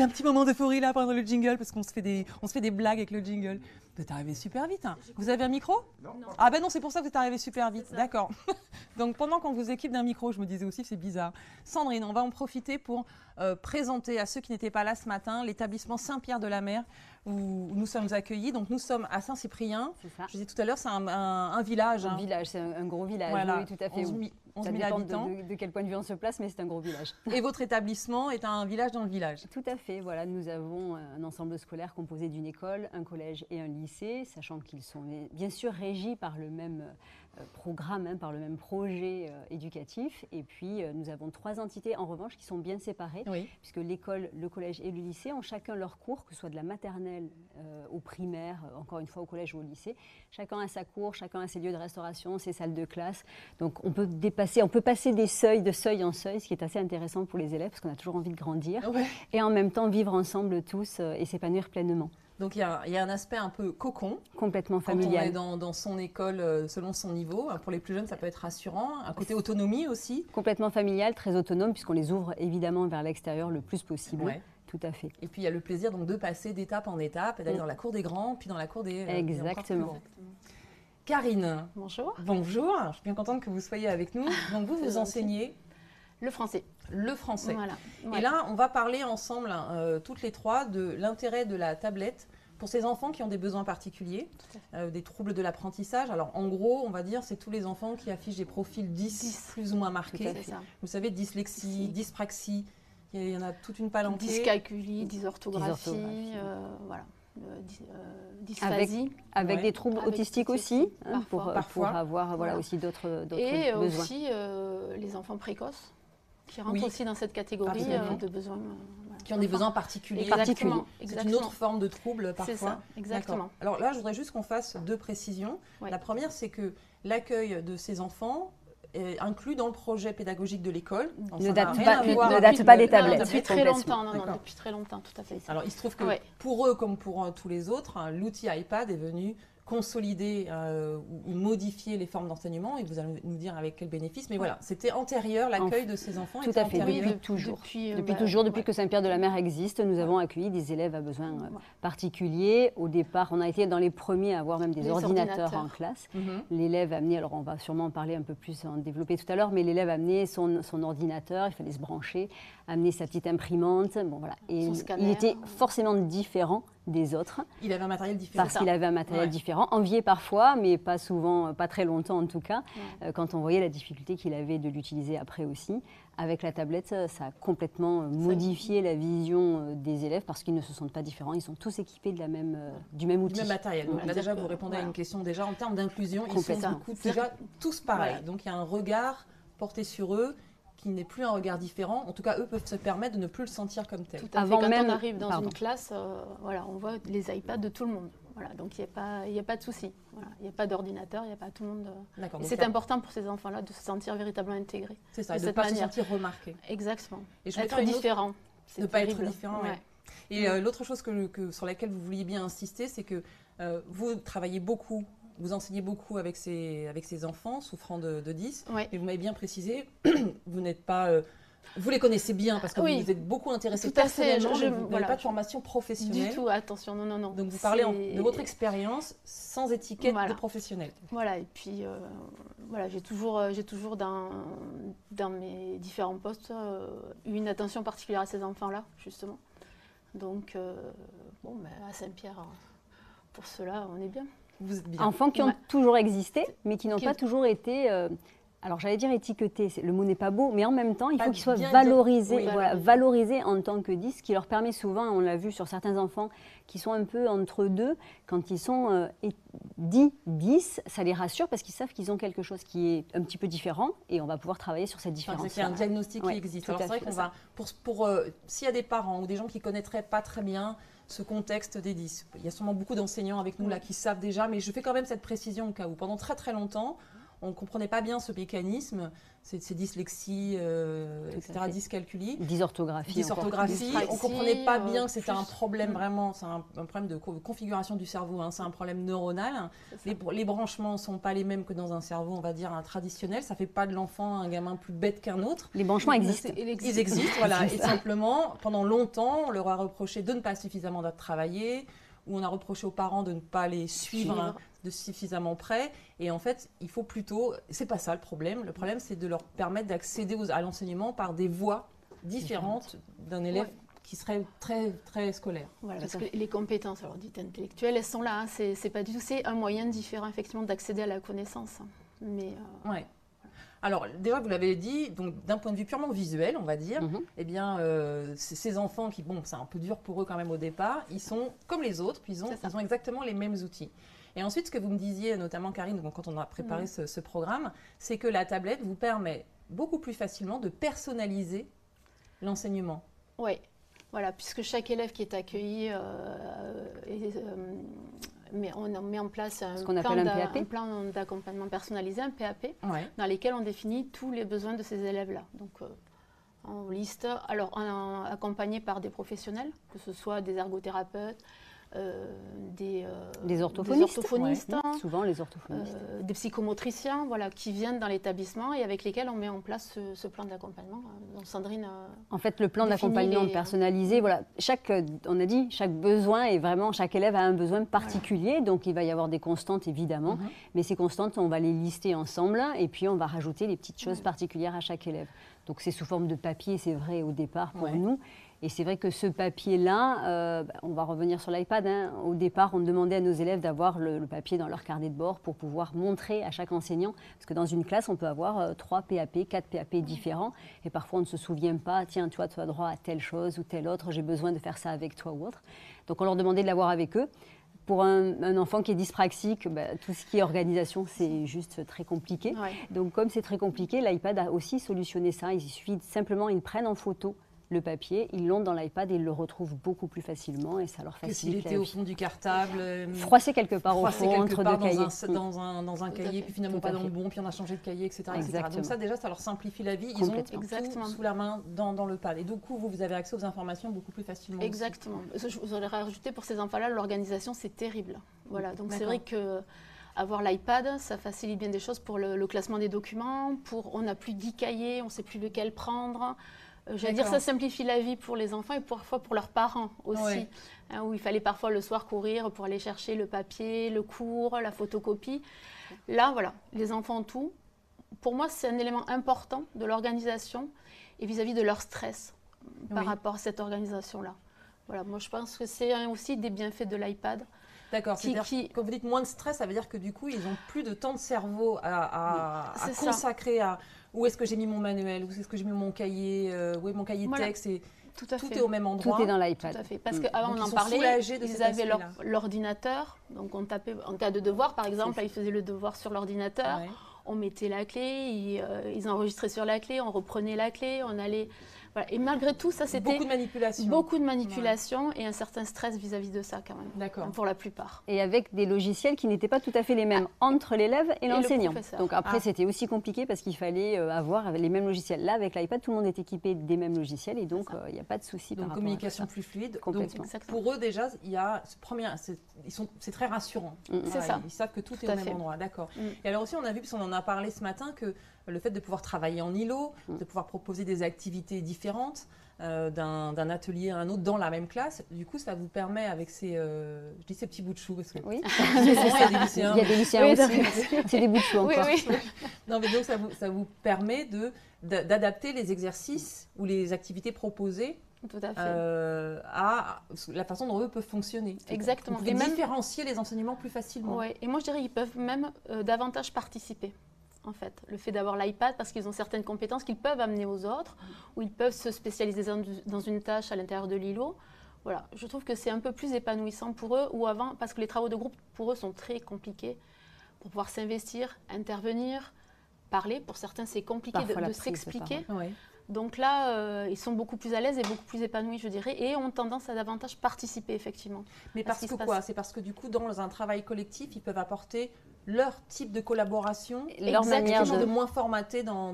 un petit moment d'euphorie là pendant le jingle parce qu'on se fait des blagues avec le jingle. Vous êtes arrivé super vite. Hein. Vous avez un micro? Non. Ah ben non, c'est pour ça que vous êtes arrivé super vite. D'accord. Donc pendant qu'on vous équipe d'un micro, je me disais aussi c'est bizarre. Sandrine, on va en profiter pour présenter à ceux qui n'étaient pas là ce matin l'établissement Saint-Pierre-de-la-Mer où nous sommes accueillis. Donc nous sommes à Saint-Cyprien. Je disais tout à l'heure, c'est un village. Un village, c'est un gros village, voilà. Oui, tout à fait. 11 000 habitants. De quel point de vue on se place, mais c'est un gros village. Et votre établissement est un village dans le village. Tout à fait. Voilà, nous avons un ensemble scolaire composé d'une école, un collège et un lycée, sachant qu'ils sont bien sûr régis par le même programme, par le même projet éducatif. Et puis, nous avons 3 entités, en revanche, qui sont bien séparées, puisque l'école, le collège et le lycée ont chacun leur cours, que ce soit de la maternelle au primaire, encore une fois au collège ou au lycée. Chacun a sa cour, chacun a ses lieux de restauration, ses salles de classe. Donc, on peut passer des seuils, de seuil en seuil, ce qui est assez intéressant pour les élèves, parce qu'on a toujours envie de grandir. Et en même temps, vivre ensemble tous et s'épanouir pleinement. Donc il y a un aspect un peu cocon. Complètement familial. Quand on est dans son école selon son niveau. Pour les plus jeunes, ça peut être rassurant. Un côté autonomie aussi. Complètement familial, très autonome, puisqu'on les ouvre évidemment vers l'extérieur le plus possible. Ouais. Tout à fait. Et puis il y a le plaisir donc, de passer d'étape en étape, d'aller dans la cour des grands, puis dans la cour des Exactement. Karine. Bonjour. Bonjour, je suis bien contente que vous soyez avec nous. Donc vous enseignez le français. Le français. Voilà. Et là, on va parler ensemble, toutes les 3, de l'intérêt de la tablette pour ces enfants qui ont des besoins particuliers, des troubles de l'apprentissage. Alors, en gros, on va dire, c'est tous les enfants qui affichent des profils 10 plus ou moins marqués. Vous savez, dyslexie, dyspraxie, il y en a toute une palanquée. Dyscalculie, dysorthographie, voilà. Dysphasie. Avec des troubles autistiques aussi, parfois. pour avoir aussi d'autres besoins. Et aussi les enfants précoces qui rentrent aussi dans cette catégorie de besoins. Qui ont des besoins particuliers. Exactement. C'est une autre forme de trouble parfois. C'est ça, exactement. Alors là, je voudrais juste qu'on fasse 2 précisions. La première, c'est que l'accueil de ces enfants est inclus dans le projet pédagogique de l'école. Ne date pas des tablettes. Depuis très longtemps, depuis très longtemps, tout à fait. Alors il se trouve que pour eux, comme pour tous les autres, l'outil iPad est venu consolider ou modifier les formes d'enseignement et vous allez nous dire avec quel bénéfice. Mais voilà, c'était antérieur, l'accueil de ces enfants. Tout à fait, depuis toujours. Depuis que Saint-Pierre-de-la-Mer existe, nous avons accueilli des élèves à besoins particuliers. Au départ, on a été dans les premiers à avoir même des ordinateurs en classe. L'élève amenait, alors on va sûrement en parler un peu plus, en développer tout à l'heure, mais l'élève amenait son ordinateur, il fallait se brancher, amener sa petite imprimante. Bon, voilà. Et il était forcément différent des autres. Il avait un matériel différent. Parce qu'il avait un matériel différent, envié parfois, mais pas souvent, pas très longtemps en tout cas, quand on voyait la difficulté qu'il avait de l'utiliser après aussi. Avec la tablette, ça a complètement modifié la vision des élèves parce qu'ils ne se sentent pas différents, ils sont tous équipés de du même outil. Du même matériel. Donc là déjà, vous répondez à une question déjà en termes d'inclusion, ils sont déjà tous pareils. Donc il y a un regard porté sur eux qui n'est plus un regard différent. En tout cas, eux peuvent se permettre de ne plus le sentir comme tel. Tout à fait. Quand on arrive dans une classe, on voit les iPads de tout le monde. Voilà, donc il n'y a pas de souci. Voilà, il n'y a pas d'ordinateur, il n'y a pas tout le monde. C'est important pour ces enfants-là de se sentir véritablement intégrés. C'est ça, et de ne pas se sentir remarqués. Exactement. Et être différent. Ne pas être différent, oui. Et l'autre chose sur laquelle vous vouliez bien insister, c'est que vous travaillez beaucoup. Vous enseignez beaucoup avec ces enfants souffrant de 10, et vous m'avez bien précisé, vous n'êtes pas... vous les connaissez bien parce que vous êtes beaucoup intéressé personnellement, mais vous n'avez pas de formation professionnelle. Du tout, attention, non. Donc vous parlez de votre expérience sans étiquette de professionnel. Voilà, et puis j'ai toujours dans mes différents postes eu une attention particulière à ces enfants-là, justement. Donc, à Saint-Pierre, pour cela, on est bien. Enfants qui ont toujours existé, mais qui n'ont pas toujours été, alors j'allais dire étiquetés, le mot n'est pas beau, mais en même temps, il faut qu'ils soient valorisés, valorisés en tant que 10, ce qui leur permet souvent, on l'a vu sur certains enfants, qui sont un peu entre deux, quand ils sont dits 10, ça les rassure parce qu'ils savent qu'ils ont quelque chose qui est un petit peu différent et on va pouvoir travailler sur cette différence. C'est un diagnostic qui existe. Alors c'est vrai qu'on va, s'il y a des parents ou des gens qui ne connaîtraient pas très bien ce contexte des 10. Il y a sûrement beaucoup d'enseignants avec nous là qui savent déjà, mais je fais quand même cette précision au cas où. Pendant très très longtemps, on ne comprenait pas bien ce mécanisme, ces dyslexies, etc., dyscalculie. Dysorthographie. On ne comprenait pas bien que c'était un problème vraiment, c'est un problème de configuration du cerveau, hein, c'est un problème neuronal. Les branchements ne sont pas les mêmes que dans un cerveau, on va dire, traditionnel. Ça ne fait pas de l'enfant un gamin plus bête qu'un autre. Les branchements existent. Ils existent, voilà. Et simplement, pendant longtemps, on leur a reproché de ne pas suffisamment travailler, ou on a reproché aux parents de ne pas les suivre de suffisamment près. Et en fait, il faut plutôt, c'est pas ça le problème. Le problème, c'est de leur permettre d'accéder à l'enseignement par des voies différentes d'un élève qui serait très, très scolaire. Voilà, parce que les compétences, alors dites intellectuelles, elles sont là. Hein, c'est pas du tout, c'est un moyen différent, effectivement, d'accéder à la connaissance. Mais ouais. Alors, déjà, vous l'avez dit, donc d'un point de vue purement visuel, on va dire, eh bien, ces enfants qui, bon, c'est un peu dur pour eux quand même au départ, ils sont comme les autres, puis ils ont exactement les mêmes outils. Et ensuite, ce que vous me disiez, notamment Karine, quand on a préparé ce programme, c'est que la tablette vous permet beaucoup plus facilement de personnaliser l'enseignement. Oui, voilà, puisque chaque élève qui est accueilli mais on met en place un plan d'accompagnement personnalisé, un PAP, dans lequel on définit tous les besoins de ces élèves-là. Donc, on liste, alors accompagné par des professionnels, que ce soit des ergothérapeutes, des orthophonistes, souvent les orthophonistes, des psychomotriciens, voilà, qui viennent dans l'établissement et avec lesquels on met en place ce plan d'accompagnement. Donc Sandrine en fait, le plan d'accompagnement personnalisé, voilà, on a dit, chaque besoin est vraiment, chaque élève a un besoin particulier, donc il va y avoir des constantes évidemment, mais ces constantes, on va les lister ensemble et puis on va rajouter les petites choses particulières à chaque élève. Donc c'est sous forme de papier, c'est vrai au départ pour nous. Et c'est vrai que ce papier-là, on va revenir sur l'iPad, hein. Au départ, on demandait à nos élèves d'avoir le papier dans leur carnet de bord pour pouvoir montrer à chaque enseignant. Parce que dans une classe, on peut avoir 3 PAP, 4 PAP différents. Et parfois, on ne se souvient pas, tiens, toi, tu as droit à telle chose ou telle autre, j'ai besoin de faire ça avec toi ou autre. Donc, on leur demandait de l'avoir avec eux. Pour un enfant qui est dyspraxique, tout ce qui est organisation, c'est juste très compliqué. Donc, comme c'est très compliqué, l'iPad a aussi solutionné ça. Il suffit simplement, ils prennent en photo le papier, ils l'ont dans l'iPad et ils le retrouvent beaucoup plus facilement et ça leur facilite la vie. S'il était au fond du cartable, froissé quelque part au fond, entre deux cahiers. Dans un cahier, puis finalement pas dans le bon, puis on a changé de cahier, etc. Donc ça déjà, ça leur simplifie la vie. Ils ont tout sous la main dans le pad. Et du coup, vous avez accès aux informations beaucoup plus facilement. Exactement. Je vous aurais rajouté pour ces enfants-là, l'organisation, c'est terrible. Voilà, donc c'est vrai que avoir l'iPad, ça facilite bien des choses pour le classement des documents, on n'a plus 10 cahiers, on ne sait plus lequel prendre. J'allais dire, ça simplifie la vie pour les enfants et parfois pour leurs parents aussi, hein, où il fallait parfois le soir courir pour aller chercher le papier, le cours, la photocopie. Là, voilà, les enfants ont tout. Pour moi, c'est un élément important de l'organisation et vis-à-vis de leur stress par rapport à cette organisation-là. Voilà, moi, je pense que c'est aussi des bienfaits de l'iPad. D'accord, quand vous dites moins de stress, ça veut dire que du coup, ils n'ont plus de temps de cerveau à consacrer à où est-ce que j'ai mis mon manuel, où est-ce que j'ai mis mon cahier, où est mon cahier de texte. Et tout est au même endroit. Tout est dans l'iPad. Tout à fait. Parce qu'avant, on en parlait, ils avaient l'ordinateur, donc on tapait en cas de devoir, par exemple, là, ils faisaient le devoir sur l'ordinateur, on mettait la clé, ils enregistraient sur la clé, on reprenait la clé, on allait... Voilà. Et malgré tout, ça c'était beaucoup de manipulation. Beaucoup de manipulation et un certain stress vis-à-vis de ça quand même. D'accord. Pour la plupart. Et avec des logiciels qui n'étaient pas tout à fait les mêmes entre l'élève et l'enseignant. Donc après, c'était aussi compliqué parce qu'il fallait avoir les mêmes logiciels. Là, avec l'iPad, tout le monde est équipé des mêmes logiciels et donc il n'y a pas de souci. Donc communication plus fluide. Complètement. Donc, pour eux déjà, il y a c'est très rassurant. C'est ça. Ils savent que tout est au même endroit. D'accord. Et alors aussi, on a vu, parce qu'on en a parlé ce matin, que le fait de pouvoir travailler en îlot, de pouvoir proposer des activités différentes d'un atelier à un autre dans la même classe, du coup, ça vous permet avec ces petits bouts de chou, parce que oui. Il y a des lycéens. Il y a des lycéens aussi. C'est des bouts de chou encore. Non, mais donc ça vous permet d'adapter les exercices ou les activités proposées. Tout à fait. À la façon dont eux peuvent fonctionner. Exactement. Vous pouvez différencier les enseignements plus facilement. Oui, et moi je dirais qu'ils peuvent même davantage participer. En fait, le fait d'avoir l'iPad, parce qu'ils ont certaines compétences qu'ils peuvent amener aux autres, ou ils peuvent se spécialiser dans une tâche à l'intérieur de l'îlot. Voilà, je trouve que c'est un peu plus épanouissant pour eux, ou avant, parce que les travaux de groupe pour eux sont très compliqués, pour pouvoir s'investir, intervenir, parler. Pour certains, c'est compliqué de s'expliquer. Donc là, ils sont beaucoup plus à l'aise et beaucoup plus épanouis, je dirais, et ont tendance à davantage participer, effectivement. Mais parce que quoi ? C'est parce que du coup, dans un travail collectif, ils peuvent apporter leur type de collaboration, leur manière de moins formaté dans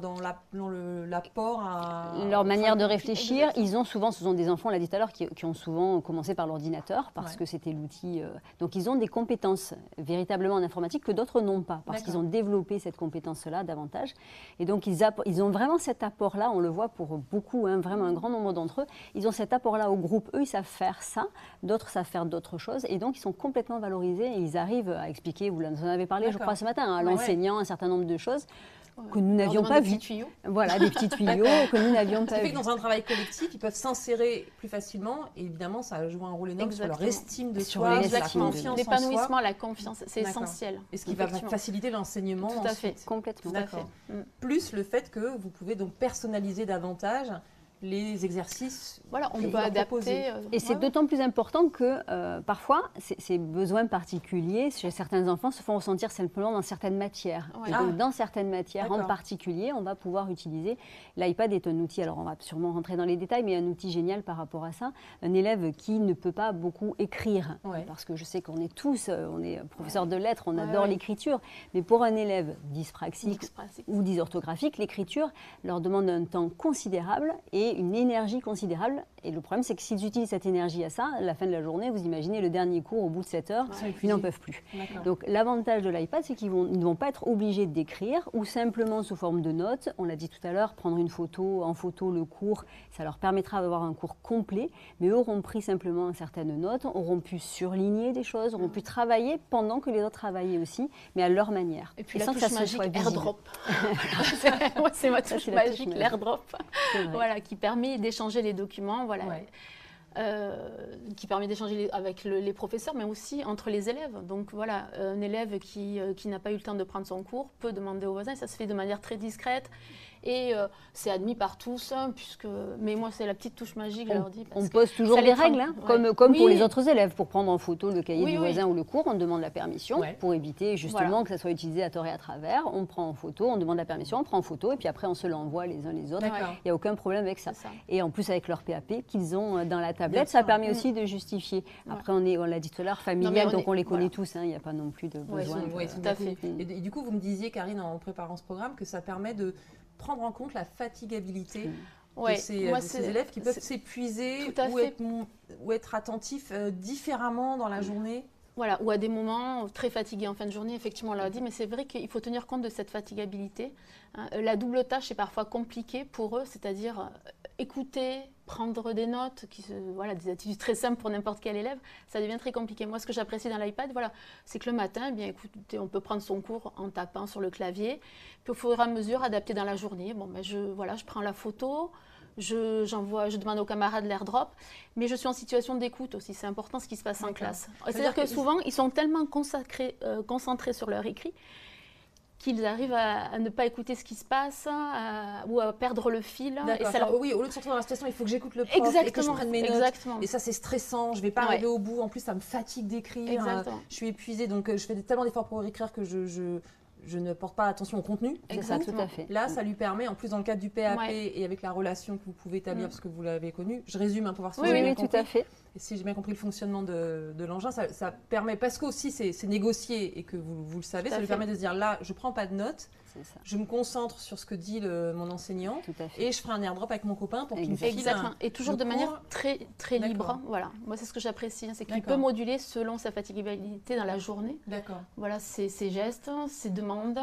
l'apport à... Leur manière de réfléchir. Ils ont souvent, ce sont des enfants, on l'a dit tout à l'heure, qui ont souvent commencé par l'ordinateur parce que c'était l'outil. Donc ils ont des compétences véritablement en informatique que d'autres n'ont pas parce qu'ils ont développé cette compétence-là davantage. Et donc ils ont vraiment cet apport-là, on le voit pour beaucoup, vraiment un grand nombre d'entre eux. Ils ont cet apport-là au groupe. Eux, ils savent faire ça, d'autres savent faire d'autres choses. Et donc ils sont complètement valorisés et ils arrivent à expliquer, vous en avez parlé, je crois, ce matin, à l'enseignant, un certain nombre de choses que nous n'avions pas vues. Voilà, des petits tuyaux que nous n'avions pas vus. Dans un travail collectif, ils peuvent s'insérer plus facilement et évidemment, ça joue un rôle énorme sur leur estime de soi, la confiance en soi. L'épanouissement, la confiance, c'est essentiel. Et ce qui va faciliter l'enseignement ensuite. Tout à fait, complètement. D'accord. Plus le fait que vous pouvez donc personnaliser davantage les exercices. Voilà, on peut adapter. Et c'est d'autant plus important que parfois, ces besoins particuliers chez certains enfants se font ressentir simplement dans certaines matières. Et donc, dans certaines matières en particulier, on va pouvoir utiliser. L'iPad est un outil, alors on va sûrement rentrer dans les détails, mais un outil génial par rapport à ça. Un élève qui ne peut pas beaucoup écrire, parce que je sais qu'on est tous, on est professeurs de lettres, on adore l'écriture, mais pour un élève dyspraxique ou dysorthographique, l'écriture leur demande un temps considérable et une énergie considérable. Et le problème, c'est que s'ils utilisent cette énergie à ça, à la fin de la journée, vous imaginez le dernier cours, au bout de 7 heures, ils n'en peuvent plus. Donc l'avantage de l'iPad, c'est qu'ils ne vont pas être obligés d'écrire ou simplement sous forme de notes. On l'a dit tout à l'heure, prendre une photo, en photo le cours, ça leur permettra d'avoir un cours complet, mais eux auront pris simplement certaines notes, auront pu surligner des choses, auront pu travailler pendant que les autres travaillaient aussi, mais à leur manière. Et puis la touche magique AirDrop. C'est ma touche magique, l'AirDrop. Voilà, qui permet d'échanger les documents, qui permet d'échanger avec les professeurs, mais aussi entre les élèves. Donc voilà, un élève qui n'a pas eu le temps de prendre son cours peut demander aux voisins, ça se fait de manière très discrète. Et c'est admis par tous, mais moi c'est la petite touche magique, je leur dis. On pose toujours des règles, comme pour les autres élèves. Pour prendre en photo le cahier du voisin ou le cours, on demande la permission pour éviter justement que ça soit utilisé à tort et à travers. On prend en photo, on demande la permission, on prend en photo et puis après on se l'envoie les uns les autres. Il n'y a aucun problème avec ça. Et en plus avec leur PAP qu'ils ont dans la tablette, ça permet aussi de justifier. Après on l'a dit tout à l'heure, familial, donc on les connaît tous, il n'y a pas non plus de besoin. Oui, tout à fait. Et du coup, vous me disiez, Karine, en préparant ce programme, que ça permet de prendre en compte la fatigabilité de ces élèves qui peuvent s'épuiser ou être attentifs différemment dans la journée. Voilà, ou à des moments très fatigués en fin de journée, effectivement, on l'a dit, mais c'est vrai qu'il faut tenir compte de cette fatigabilité. La double tâche est parfois compliquée pour eux, c'est-à-dire écouter, prendre des notes, des attitudes très simples pour n'importe quel élève, ça devient très compliqué. Moi, ce que j'apprécie dans l'iPad, c'est que le matin, écoutez, on peut prendre son cours en tapant sur le clavier, puis au fur et à mesure, adapter dans la journée. Je prends la photo, je demande aux camarades l'AirDrop, mais je suis en situation d'écoute aussi, c'est important ce qui se passe en classe. C'est-à-dire que souvent, ils sont tellement concentrés sur leur écrit qu'ils arrivent à ne pas écouter ce qui se passe ou à perdre le fil. Oui, au lieu de se retrouver dans la situation, il faut que j'écoute le prof et que je prenne mes notes. Et ça, c'est stressant, je ne vais pas arriver au bout. En plus, ça me fatigue d'écrire. Je suis épuisée, donc je fais tellement d'efforts pour écrire que je ne porte pas attention au contenu. Tout à fait. Là, ça lui permet, en plus dans le cadre du PAP et avec la relation que vous pouvez établir, parce que vous l'avez connue, je résume pour voir si j'ai bien compris. Tout à fait. Et si j'ai bien compris le fonctionnement de l'engin, ça permet, parce que aussi c'est négocié et que vous le savez, ça lui permet de se dire là, je ne prends pas de notes, je me concentre sur ce que dit mon enseignant et je ferai un AirDrop avec mon copain pour qu'il me file et toujours de manière très, très libre. Voilà. Moi, c'est ce que j'apprécie, c'est qu'il peut moduler selon sa fatigabilité dans la journée. D'accord. Voilà, ses gestes, ses demandes.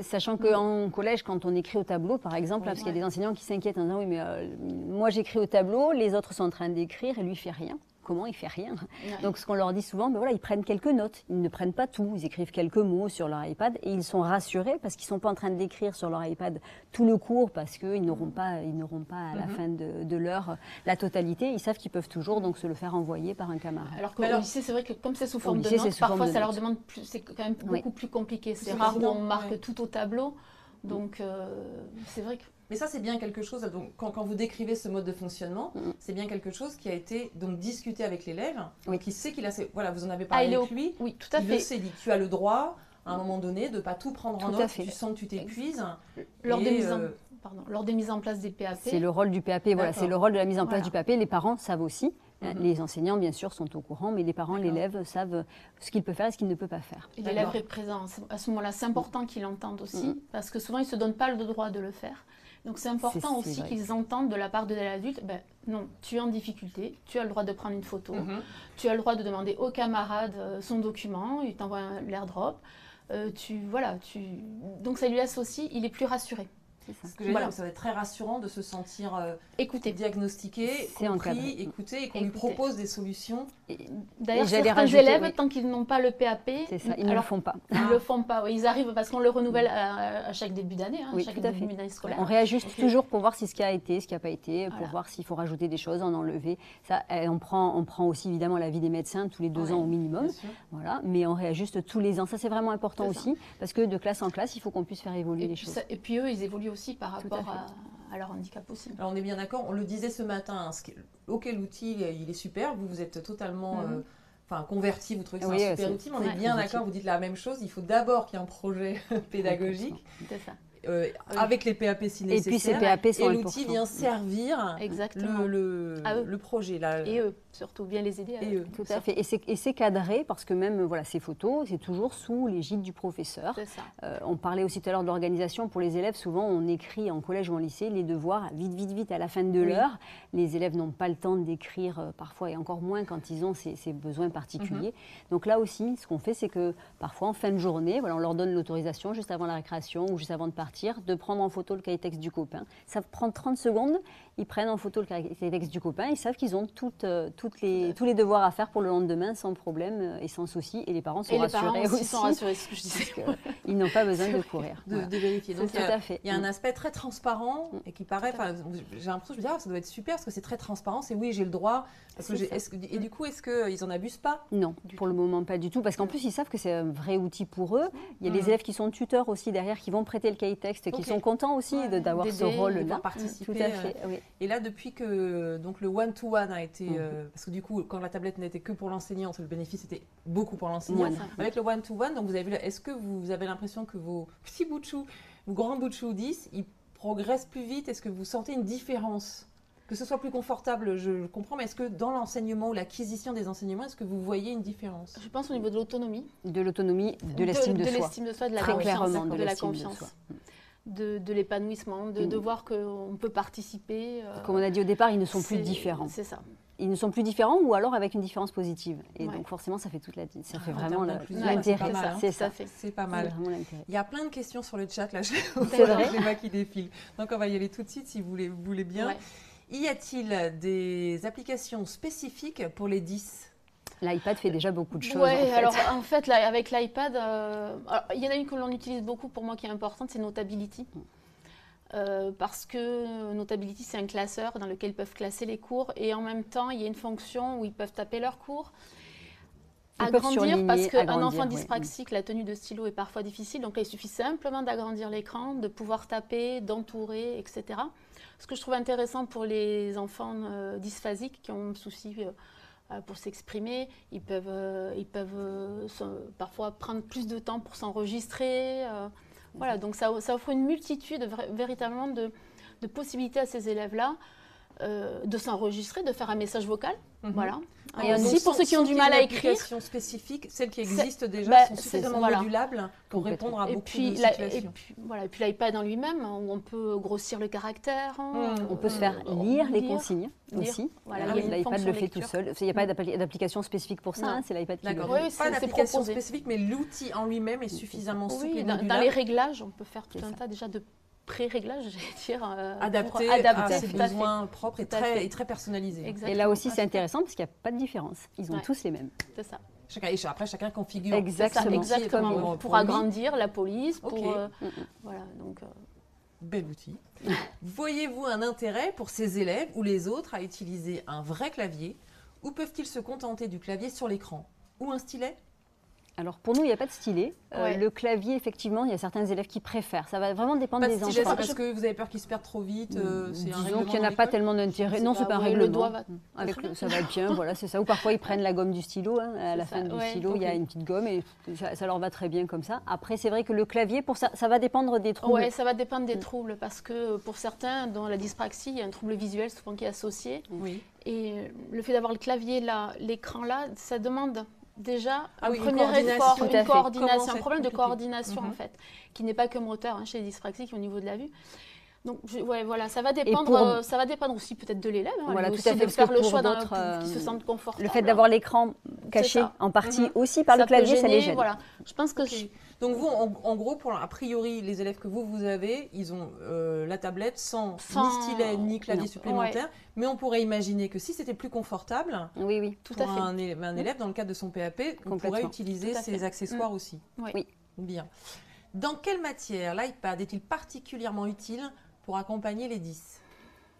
Sachant qu'en collège, quand on écrit au tableau, par exemple, parce qu'il y a des enseignants qui s'inquiètent en disant oui, mais moi j'écris au tableau, les autres sont en train d'écrire et lui il fait rien. Comment il fait rien? Donc ce qu'on leur dit souvent, ils prennent quelques notes, ils ne prennent pas tout, ils écrivent quelques mots sur leur iPad et ils sont rassurés parce qu'ils ne sont pas en train d'écrire sur leur iPad tout le cours parce qu'ils n'auront pas à la fin de l'heure la totalité. Ils savent qu'ils peuvent toujours donc se le faire envoyer par un camarade. Alors qu'au lycée, c'est vrai que comme c'est sous forme de notes, parfois ça leur demande c'est quand même beaucoup plus compliqué. C'est rare où on marque tout au tableau, donc c'est vrai que... Mais ça, c'est bien quelque chose, donc, quand vous décrivez ce mode de fonctionnement, c'est bien quelque chose qui a été donc, discuté avec l'élève, qui sait qu'il a... Voilà, vous en avez parlé avec lui. Oui, tout à fait. Il le sait, dit, tu as le droit, à un moment donné, de ne pas tout prendre en note, tu sens que tu t'épuises. Lors des mises en place des PAP. C'est le rôle du PAP, c'est le rôle de la mise en place du PAP. Les parents savent aussi Les enseignants, bien sûr, sont au courant, mais les parents, l'élève savent ce qu'il peut faire et ce qu'il ne peut pas faire. Et l'élève est présent à ce moment-là. C'est important qu'ils l'entendent aussi, parce que souvent, ils ne se donnent pas le droit de le faire. Donc c'est important aussi qu'ils entendent de la part de l'adulte, non, tu es en difficulté, tu as le droit de prendre une photo, tu as le droit de demander au camarade son document, il t'envoie l'airdrop, donc ça lui laisse aussi, il est plus rassuré. Ce que ça va être très rassurant de se sentir diagnostiqué, compris, écouté et qu'on lui propose des solutions. D'ailleurs, certains élèves, tant qu'ils n'ont pas le PAP, ils ne le font pas. Ils ne le font pas, ils arrivent parce qu'on le renouvelle à chaque début d'année, chaque début d'année scolaire. On réajuste toujours pour voir si ce qui a été, ce qui n'a pas été, pour voir s'il faut rajouter des choses, en enlever. Ça, on prend aussi évidemment l'avis des médecins tous les 2 ans au minimum, mais on réajuste tous les ans. Ça, c'est vraiment important aussi, parce que de classe en classe, il faut qu'on puisse faire évoluer les choses. Et puis eux, ils évoluent aussi par rapport à leur handicap aussi. Alors on est bien d'accord, on le disait ce matin, l'outil il est super, vous êtes totalement converti, vous trouvez que c'est un super outil, mais on est bien d'accord, vous dites la même chose, il faut d'abord qu'il y ait un projet pédagogique. C'est ça. Avec les PAP si nécessaire. Et puis ces PAP sont et l'outil vient servir le projet. Là. Et eux, surtout, bien les aider. Tout à fait. Et c'est cadré parce que même ces photos, c'est toujours sous l'égide du professeur. C'est ça. On parlait aussi tout à l'heure de l'organisation. Pour les élèves, souvent, on écrit en collège ou en lycée les devoirs vite à la fin de l'heure. Les élèves n'ont pas le temps d'écrire parfois, et encore moins quand ils ont ces besoins particuliers. Donc là aussi, ce qu'on fait, c'est que parfois, en fin de journée, on leur donne l'autorisation juste avant la récréation ou juste avant de partir, de prendre en photo le cahier texte du copain. Ça prend 30 secondes, ils prennent en photo le cahier texte du copain, ils savent qu'ils ont tous les devoirs à faire pour le lendemain sans problème et sans souci, et les parents sont rassurés aussi. Sont rassurés, ce que je disais. Ils n'ont pas besoin de courir. De vérifier. Donc il y a un aspect très transparent et qui paraît, j'ai l'impression, ça doit être super parce que c'est très transparent, c'est oui, j'ai le droit. Et du coup, est-ce qu'ils n'en abusent pas? Non, pour le moment pas du tout, parce qu'en plus ils savent que c'est un vrai outil pour eux. Il y a les élèves qui sont tuteurs aussi derrière, qui vont prêter le cahier texte, qui sont contents aussi d'avoir ce rôle-là. Participer. Tout à fait, oui. Et là, depuis que le one-to-one a été... parce que du coup, quand la tablette n'était que pour l'enseignant, le bénéfice était beaucoup pour l'enseignant. Avec le one-to-one, donc vous avez vu, est-ce que vous avez l'impression que vos petits bouts de chou, vos grands bouts de chou 10, ils progressent plus vite? Est-ce que vous sentez une différence? Que ce soit plus confortable, je comprends, mais est-ce que dans l'enseignement ou l'acquisition des enseignements, est-ce que vous voyez une différence? Je pense au niveau de l'autonomie. De l'autonomie, de l'estime de soi. De l'estime de soi, de la confiance, de la confiance. De l'épanouissement, de voir qu'on peut participer. Comme on a dit au départ, ils ne sont plus différents. C'est ça. Ils ne sont plus différents ou alors avec une différence positive. Et donc forcément, ça fait toute la ça fait vraiment l'intérêt. C'est ça. C'est pas mal. Il y a plein de questions sur le chat, là, c'est vrai. Les mains qui défilent. Donc on va y aller tout de suite si vous voulez bien. Ouais. Y a-t-il des applications spécifiques pour les 10 ? L'iPad fait déjà beaucoup de choses. Oui, alors en fait, là, avec l'iPad, il y en a une que l'on utilise beaucoup pour moi qui est importante, c'est Notability. Parce que Notability, c'est un classeur dans lequel ils peuvent classer les cours et en même temps, il y a une fonction où ils peuvent taper leurs cours. Agrandir, parce qu'un enfant dyspraxique, la tenue de stylo est parfois difficile. Donc là, il suffit simplement d'agrandir l'écran, de pouvoir taper, d'entourer, etc. Ce que je trouve intéressant pour les enfants dysphasiques qui ont un souci pour s'exprimer, ils peuvent parfois prendre plus de temps pour s'enregistrer. Voilà, donc ça offre une multitude véritablement de possibilités à ces élèves-là. De s'enregistrer, de faire un message vocal, voilà. Et aussi pour ceux qui ont du mal à écrire. Les applications spécifiques, celles qui existent déjà, sont suffisamment modulables pour répondre à beaucoup de situations. Et puis l'iPad en lui-même, où on peut grossir le caractère. On peut se faire lire les consignes aussi. Voilà, l'iPad le fait tout seul. Il n'y a pas d'application spécifique pour ça, c'est l'iPad qui le fait. Oui, pas d'application spécifique, mais l'outil en lui-même est suffisamment souple et modulable. Dans les réglages, on peut faire tout un tas déjà de pré-réglage, j'allais dire, adapté à ses besoins propres et très personnalisés. Et là aussi, c'est intéressant parce qu'il n'y a pas de différence. Ils ont tous les mêmes. C'est ça. Après, chacun configure. Exactement. Pour agrandir la police, pour... voilà, donc... Bel outil. Voyez-vous un intérêt pour ces élèves ou les autres à utiliser un vrai clavier ou peuvent-ils se contenter du clavier sur l'écran ou un stylet? Alors pour nous, il n'y a pas de stylet. Le clavier, effectivement, il y a certains élèves qui préfèrent. Ça va vraiment dépendre des enfants. C'est parce que vous avez peur qu'ils se perdent trop vite. Disons qu'il n'y en a pas tellement d'intérêt. Non, c'est pas un règlement. Le doigt va ça va être bien, voilà, c'est ça. Ou parfois ils prennent la gomme du stylo. À la fin du stylo, il y a une petite gomme et ça leur va très bien comme ça. Après, c'est vrai que le clavier, pour ça va dépendre des troubles. Oui, ça va dépendre des troubles parce que pour certains, dans la dyspraxie, il y a un trouble visuel souvent qui est associé. Oui. Et le fait d'avoir le clavier là, l'écran là, ça demande déjà un une premier effort, une coordination, un problème de compliqué. coordination en fait, qui n'est pas que moteur chez les dyspraxiques au niveau de la vue. Donc voilà, ça va dépendre aussi peut-être de l'élève, voilà, tout à fait, de faire le choix qui se sentent confortables. Le fait d'avoir l'écran caché en partie aussi par le clavier, ça les gêne. Voilà. Je pense que donc vous, en gros, a priori, les élèves que vous avez, ils ont la tablette sans ni stylet ni clavier supplémentaire, mais on pourrait imaginer que si c'était plus confortable, tout à fait. Un élève dans le cadre de son PAP, on pourrait utiliser ces accessoires aussi. Oui. Bien. Dans quelle matière l'iPad est-il particulièrement utile pour accompagner les 10?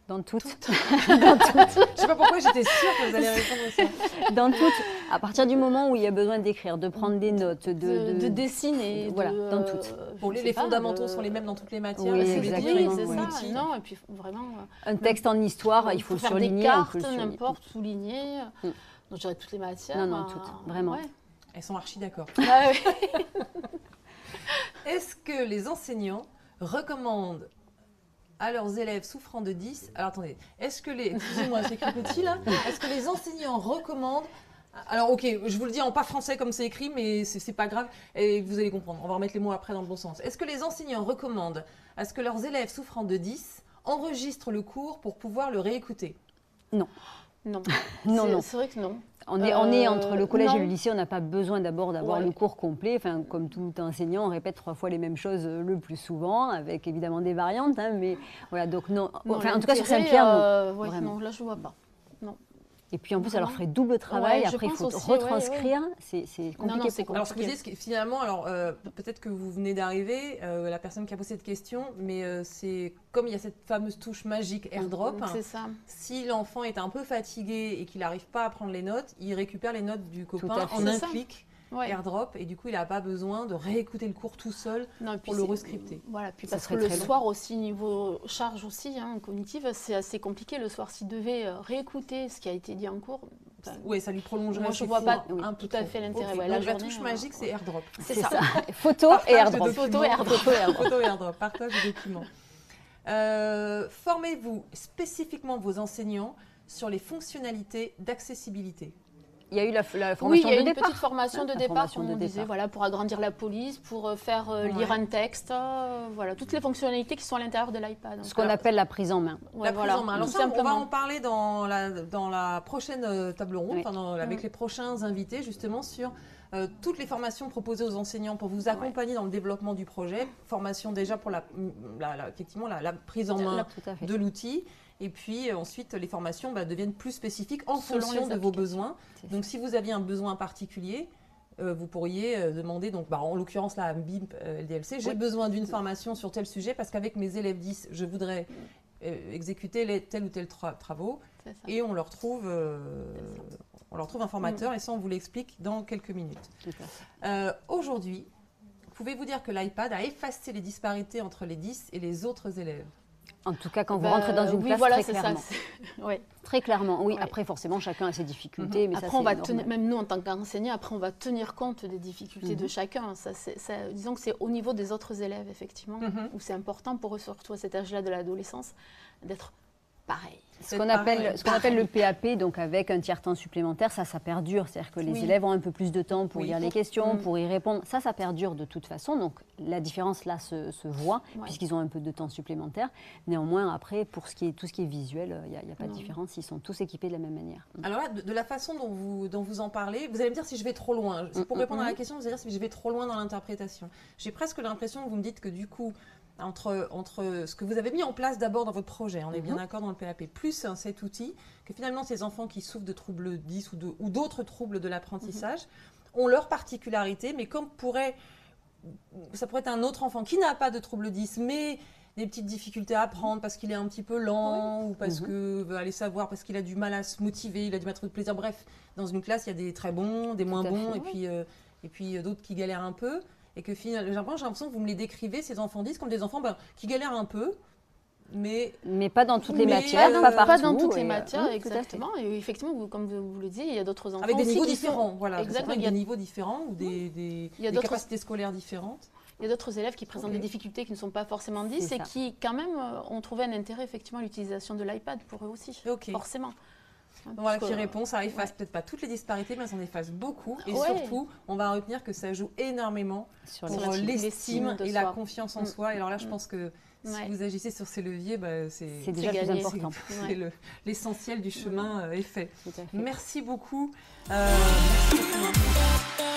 Dans toutes. Dans toutes. Je ne sais pas pourquoi j'étais sûre que vous allez répondre à ça. Dans toutes. À partir du moment où il y a besoin d'écrire, de prendre des notes, de dessiner. Voilà, dans toutes. Les fondamentaux sont les mêmes dans toutes les matières. Oui, exactement. C'est ça. Non, et puis vraiment. Un texte en histoire, il faut le surligner. Faire des cartes, n'importe, souligner. Donc je dirais toutes les matières. Non, toutes, vraiment. Elles sont archi d'accord. Ah, oui. Est-ce que les enseignants recommandent à leurs élèves souffrant de 10... Alors attendez, excusez-moi, c'est écrit petit là. Est-ce que les enseignants recommandent... Alors ok, je vous le dis en pas français comme c'est écrit, mais c'est pas grave, et vous allez comprendre. On va remettre les mots après dans le bon sens. Est-ce que les enseignants recommandent à ce que leurs élèves souffrant de 10 enregistrent le cours pour pouvoir le réécouter? Non. Non. Non. C'est vrai que non. On est entre le collège et le lycée, on n'a pas besoin d'abord d'avoir le cours complet. Enfin, comme tout enseignant, on répète 3 fois les mêmes choses le plus souvent, avec évidemment des variantes. Mais voilà, donc non. Enfin, en tout cas, sur Saint-Pierre, non. Non, là, je ne vois pas. Non. Et puis en plus, ça leur ferait double travail. Après, il faut retranscrire. C'est compliqué. Alors, ce que vous dites, c'est que finalement, peut-être que vous venez d'arriver, la personne qui a posé cette question, mais c'est comme il y a cette fameuse touche magique AirDrop. C'est ça. Si l'enfant est un peu fatigué et qu'il n'arrive pas à prendre les notes, il récupère les notes du copain en un clic. AirDrop, et du coup il n'a pas besoin de réécouter le cours tout seul pour le rescripter. Voilà, puis parce que le soir aussi, niveau charge aussi cognitive, c'est assez compliqué le soir. S'il devait réécouter ce qui a été dit en cours, oui, ça lui prolongerait. Moi je ne vois pas tout à fait l'intérêt. La touche magique, c'est AirDrop. C'est ça. Photo et AirDrop. Photo et AirDrop, partage de documents. Formez-vous spécifiquement vos enseignants sur les fonctionnalités d'accessibilité. Il y a eu la formation de départ. Oui, il y a eu une petite formation de départ, comme on disait, pour agrandir la police, pour faire lire un texte, voilà, toutes les fonctionnalités qui sont à l'intérieur de l'iPad. Ce qu'on appelle la prise en main. La prise en main. Alors ça, on va en parler dans la prochaine table ronde, avec les prochains invités, justement, sur toutes les formations proposées aux enseignants pour vous accompagner dans le développement du projet. Formation déjà pour effectivement la prise en main de l'outil. Et puis ensuite, les formations deviennent plus spécifiques en fonction de vos besoins. Donc, si vous aviez un besoin particulier, vous pourriez demander, donc, en l'occurrence, là, à BIP, LDLC, j'ai besoin d'une formation sur tel sujet parce qu'avec mes élèves 10, je voudrais exécuter tel ou tel travaux. Et on leur trouve un formateur, et ça, on vous l'explique dans quelques minutes. Aujourd'hui, pouvez-vous dire que l'iPad a effacé les disparités entre les 10 et les autres élèves? En tout cas, quand vous rentrez dans une classe, très clairement. Très clairement, oui. Après, forcément, chacun a ses difficultés. Mais après, ça, on va même nous, en tant qu'enseignants, après, on va tenir compte des difficultés de chacun. Disons que c'est au niveau des autres élèves, effectivement, où c'est important pour eux, surtout à cet âge-là de l'adolescence, d'être pareil. Ce qu'on appelle le PAP, donc avec un tiers-temps supplémentaire, ça perdure. C'est-à-dire que les élèves ont un peu plus de temps pour lire les questions, pour y répondre. Ça perdure de toute façon. Donc la différence là se voit, puisqu'ils ont un peu de temps supplémentaire. Néanmoins, après, pour tout ce qui est visuel, il n'y a pas de différence. Ils sont tous équipés de la même manière. Alors là, de la façon dont vous en parlez, vous allez me dire si je vais trop loin. Pour répondre à la question, vous allez dire si je vais trop loin dans l'interprétation. J'ai presque l'impression que vous me dites que du coup, entre ce que vous avez mis en place d'abord dans votre projet, on est bien d'accord dans le PAP, plus cet outil, que finalement ces enfants qui souffrent de troubles 10 ou d'autres troubles de l'apprentissage ont leur particularité, mais comme ça pourrait être un autre enfant qui n'a pas de trouble 10, mais des petites difficultés à apprendre parce qu'il est un petit peu lent ou parce que veut aller savoir, parce qu'il a du mal à se motiver, il a du mal à trouver de plaisir. Bref, dans une classe, il y a des très bons, des moins bons, et puis et puis d'autres qui galèrent un peu. Et que finalement, j'ai l'impression que vous me les décrivez, ces enfants 10, comme des enfants qui galèrent un peu. Mais pas dans toutes les matières, pas partout. Pas dans toutes les matières, exactement. Et effectivement, comme vous le dites, il y a d'autres enfants avec des aussi niveaux différents, voilà. Exactement. Avec des niveaux différents ou des capacités scolaires différentes. Il y a d'autres élèves qui présentent des difficultés qui ne sont pas forcément 10 et qui, quand même, ont trouvé un intérêt, effectivement, à l'utilisation de l'iPad pour eux aussi, forcément. Voilà qui répond, ça efface peut-être pas toutes les disparités, mais ça en efface beaucoup. Et surtout, on va retenir que ça joue énormément sur l'estime et la confiance en soi. Et alors là, je pense que si vous agissez sur ces leviers, c'est déjà plus important. L'essentiel du chemin est fait. Merci beaucoup. Merci beaucoup.